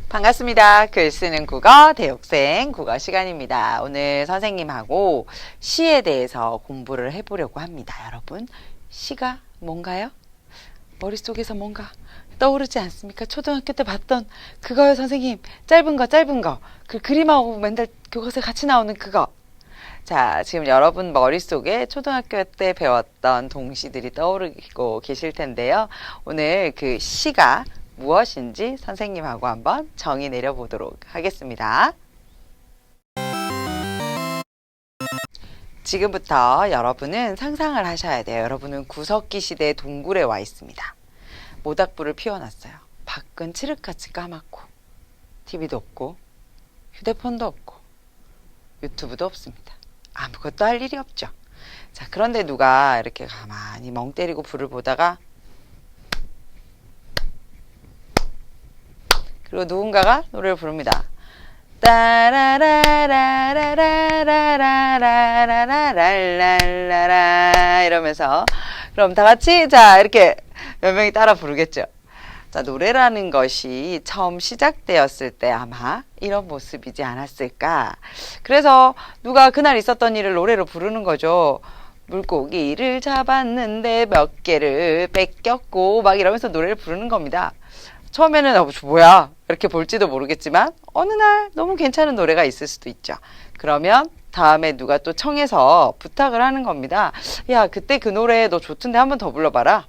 반갑습니다. 글 쓰는 국어 대육생 국어 시간입니다. 오늘 선생님하고 시에 대해서 공부를 해보려고 합니다. 여러분, 시가 뭔가요? 머릿속에서 뭔가 떠오르지 않습니까? 초등학교 때 봤던 그거요, 선생님. 짧은 거. 그 그림하고 맨날 교과서에 같이 나오는 그거. 자, 지금 여러분 머릿속에 초등학교 때 배웠던 동시들이 떠오르고 계실 텐데요. 오늘 그 시가 무엇인지 선생님하고 한번 정의 내려보도록 하겠습니다. 지금부터 여러분은 상상을 하셔야 돼요. 여러분은 구석기 시대 동굴에 와 있습니다. 모닥불을 피워놨어요. 밖은 칠흑같이 까맣고 TV도 없고 휴대폰도 없고 유튜브도 없습니다. 아무것도 할 일이 없죠. 자, 그런데 누가 이렇게 가만히 멍 때리고 불을 보다가 그리고 누군가가 노래를 부릅니다. 따라라라라라라라라라라라라라 이러면서 그럼 다 같이 자 이렇게 몇 명이 따라 부르겠죠. 자, 노래라는 것이 처음 시작되었을 때 아마 이런 모습이지 않았을까. 그래서 누가 그날 있었던 일을 노래로 부르는 거죠. 물고기를 잡았는데 몇 개를 뺏겼고 막 이러면서 노래를 부르는 겁니다. 처음에는 뭐야 이렇게 볼지도 모르겠지만 어느 날 너무 괜찮은 노래가 있을 수도 있죠. 그러면 다음에 누가 또 청해서 부탁을 하는 겁니다. 야, 그때 그 노래 너 좋던데 한번 더 불러봐라.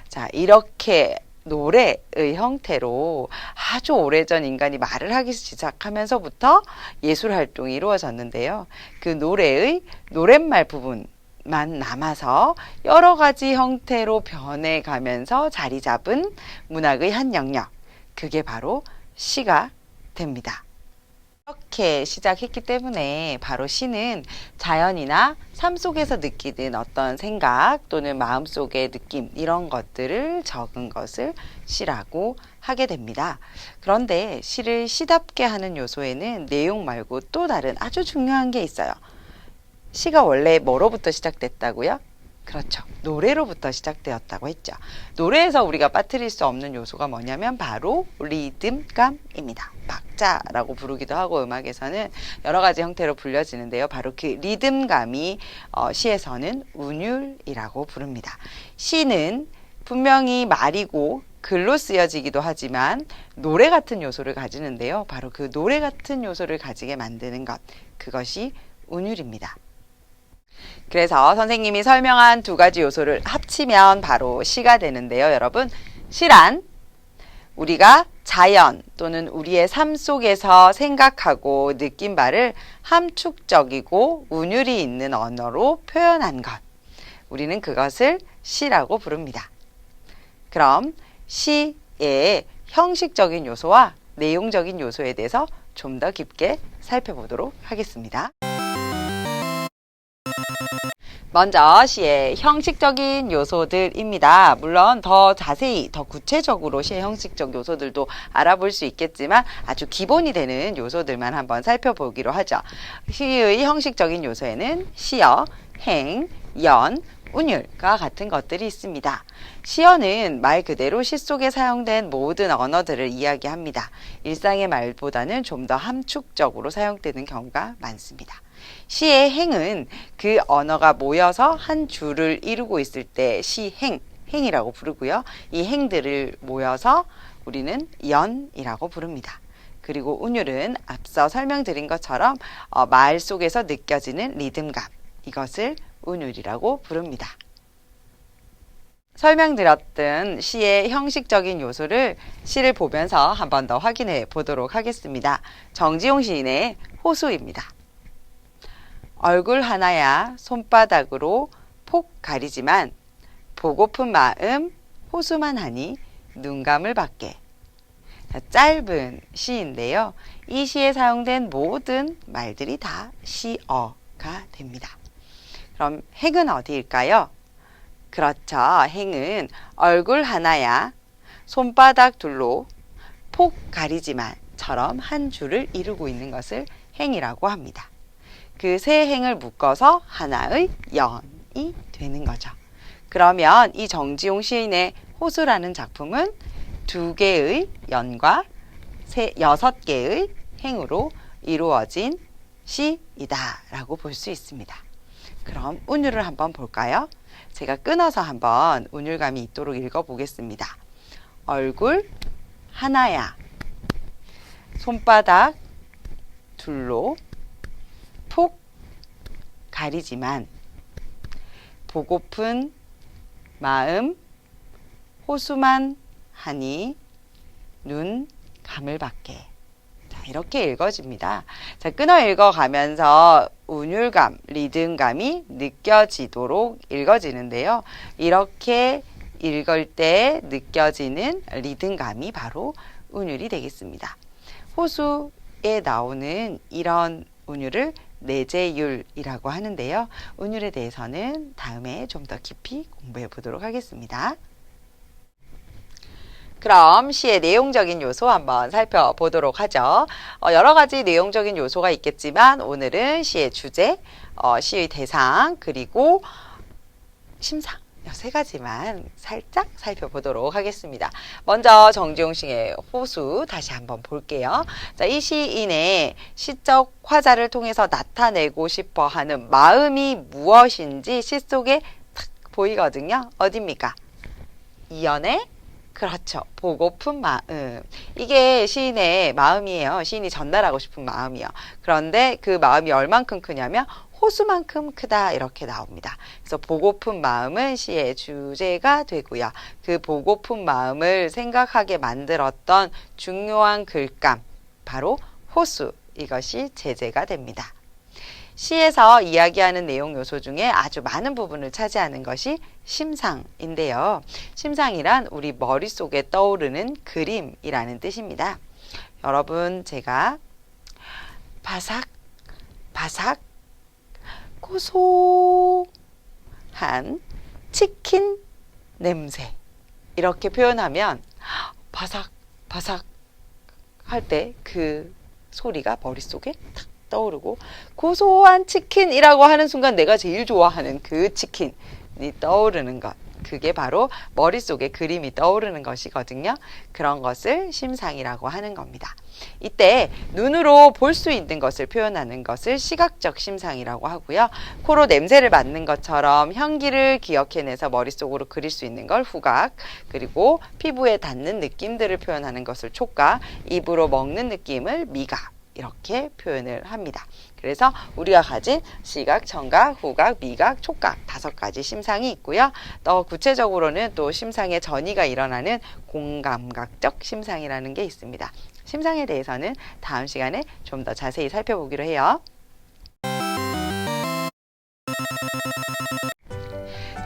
자, 이렇게 노래의 형태로 아주 오래전 인간이 말을 하기 시작하면서부터 예술 활동이 이루어졌는데요. 그 노래의 노랫말 부분만 남아서 여러 가지 형태로 변해가면서 자리 잡은 문학의 한 영역, 그게 바로 시가 됩니다. 이렇게 시작했기 때문에 바로 시는 자연이나 삶 속에서 느끼는 어떤 생각 또는 마음속의 느낌 이런 것들을 적은 것을 시라고 하게 됩니다. 그런데 시를 시답게 하는 요소에는 내용 말고 또 다른 아주 중요한 게 있어요. 시가 원래 뭐로부터 시작됐다고요? 그렇죠. 노래로부터 시작되었다고 했죠. 노래에서 우리가 빠뜨릴 수 없는 요소가 뭐냐면 바로 리듬감입니다. 박자라고 부르기도 하고 음악에서는 여러 가지 형태로 불려지는데요. 바로 그 리듬감이 시에서는 운율이라고 부릅니다. 시는 분명히 말이고 글로 쓰여지기도 하지만 노래 같은 요소를 가지는데요. 바로 그 노래 같은 요소를 가지게 만드는 것, 그것이 운율입니다. 그래서 선생님이 설명한 두 가지 요소를 합치면 바로 시가 되는데요. 여러분, 시란 우리가 자연 또는 우리의 삶 속에서 생각하고 느낀 바를 함축적이고 운율이 있는 언어로 표현한 것. 우리는 그것을 시라고 부릅니다. 그럼 시의 형식적인 요소와 내용적인 요소에 대해서 좀 더 깊게 살펴보도록 하겠습니다. 먼저 시의 형식적인 요소들입니다. 물론 더 자세히 더 구체적으로 시의 형식적 요소들도 알아볼 수 있겠지만 아주 기본이 되는 요소들만 한번 살펴보기로 하죠. 시의 형식적인 요소에는 시어, 행, 연, 운율과 같은 것들이 있습니다. 시어는 말 그대로 시 속에 사용된 모든 언어들을 이야기합니다. 일상의 말보다는 좀 더 함축적으로 사용되는 경우가 많습니다. 시의 행은 그 언어가 모여서 한 줄을 이루고 있을 때 행이라고 부르고요. 이 행들을 모여서 우리는 연이라고 부릅니다. 그리고 운율은 앞서 설명드린 것처럼 말 속에서 느껴지는 리듬감, 이것을 운율이라고 부릅니다. 설명드렸던 시의 형식적인 요소를 시를 보면서 한 번 더 확인해 보도록 하겠습니다. 정지용 시인의 호수입니다. 얼굴 하나야 손바닥으로 폭 가리지만 보고픈 마음 호수만 하니 눈감을 받게. 짧은 시인데요. 이 시에 사용된 모든 말들이 다 시어가 됩니다. 그럼 행은 어디일까요? 그렇죠. 행은 얼굴 하나야 손바닥 둘로 폭 가리지만처럼 한 줄을 이루고 있는 것을 행이라고 합니다. 그 세 행을 묶어서 하나의 연이 되는 거죠. 그러면 이 정지용 시인의 호수라는 작품은 두 개의 연과 여섯 개의 행으로 이루어진 시이다 라고 볼 수 있습니다. 그럼 운율을 한번 볼까요? 제가 끊어서 한번 운율감이 있도록 읽어보겠습니다. 얼굴 하나야, 손바닥 둘로 톡 가리지만, 보고픈 마음 호수만 하니 눈 감을 받게. 자, 이렇게 읽어집니다. 자, 끊어 읽어가면서 운율감, 리듬감이 느껴지도록 읽어지는데요. 이렇게 읽을 때 느껴지는 리듬감이 바로 운율이 되겠습니다. 호수에 나오는 이런 운율을 내재율이라고 하는데요. 운율에 대해서는 다음에 좀 더 깊이 공부해 보도록 하겠습니다. 그럼 시의 내용적인 요소 한번 살펴보도록 하죠. 여러 가지 내용적인 요소가 있겠지만 오늘은 시의 주제, 시의 대상, 그리고 심상 이 세 가지만 살짝 살펴보도록 하겠습니다. 먼저 정지용식의 호수 다시 한번 볼게요. 자, 이 시인의 시적 화자를 통해서 나타내고 싶어 하는 마음이 무엇인지 시 속에 탁 보이거든요. 어딥니까? 이연의 그렇죠. 보고픈 마음. 이게 시인의 마음이에요. 시인이 전달하고 싶은 마음이요. 그런데 그 마음이 얼만큼 크냐면 호수만큼 크다 이렇게 나옵니다. 그래서 보고픈 마음은 시의 주제가 되고요. 그 보고픈 마음을 생각하게 만들었던 중요한 글감, 바로 호수, 이것이 제재가 됩니다. 시에서 이야기하는 내용 요소 중에 아주 많은 부분을 차지하는 것이 심상인데요. 심상이란 우리 머릿속에 떠오르는 그림이라는 뜻입니다. 여러분, 제가 바삭 바삭 고소한 치킨 냄새 이렇게 표현하면 바삭 바삭 할 때 그 소리가 머릿속에 탁 떠오르고, 고소한 치킨이라고 하는 순간 내가 제일 좋아하는 그 치킨이 떠오르는 것, 그게 바로 머릿속에 그림이 떠오르는 것이거든요. 그런 것을 심상이라고 하는 겁니다. 이때 눈으로 볼 수 있는 것을 표현하는 것을 시각적 심상이라고 하고요. 코로 냄새를 맡는 것처럼 향기를 기억해내서 머릿속으로 그릴 수 있는 걸 후각, 그리고 피부에 닿는 느낌들을 표현하는 것을 촉각, 입으로 먹는 느낌을 미각, 이렇게 표현을 합니다. 그래서 우리가 가진 시각, 청각, 후각, 미각, 촉각 5가지 심상이 있고요. 더 구체적으로는 또 심상의 전이가 일어나는 공감각적 심상이라는 게 있습니다. 심상에 대해서는 다음 시간에 좀 더 자세히 살펴보기로 해요.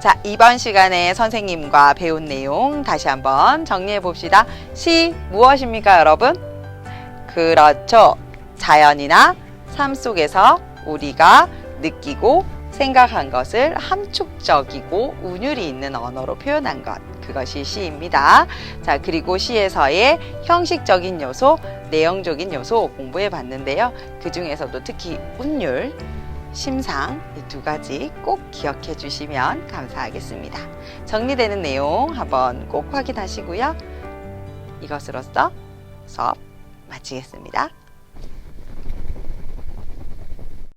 자, 이번 시간에 선생님과 배운 내용 다시 한번 정리해 봅시다. 시 무엇입니까, 여러분? 그렇죠. 자연이나 삶 속에서 우리가 느끼고 생각한 것을 함축적이고 운율이 있는 언어로 표현한 것, 그것이 시입니다. 자, 그리고 시에서의 형식적인 요소, 내용적인 요소 공부해 봤는데요. 그 중에서도 특히 운율, 심상 이 2가지 꼭 기억해 주시면 감사하겠습니다. 정리되는 내용 한번 꼭 확인하시고요. 이것으로써 수업 마치겠습니다.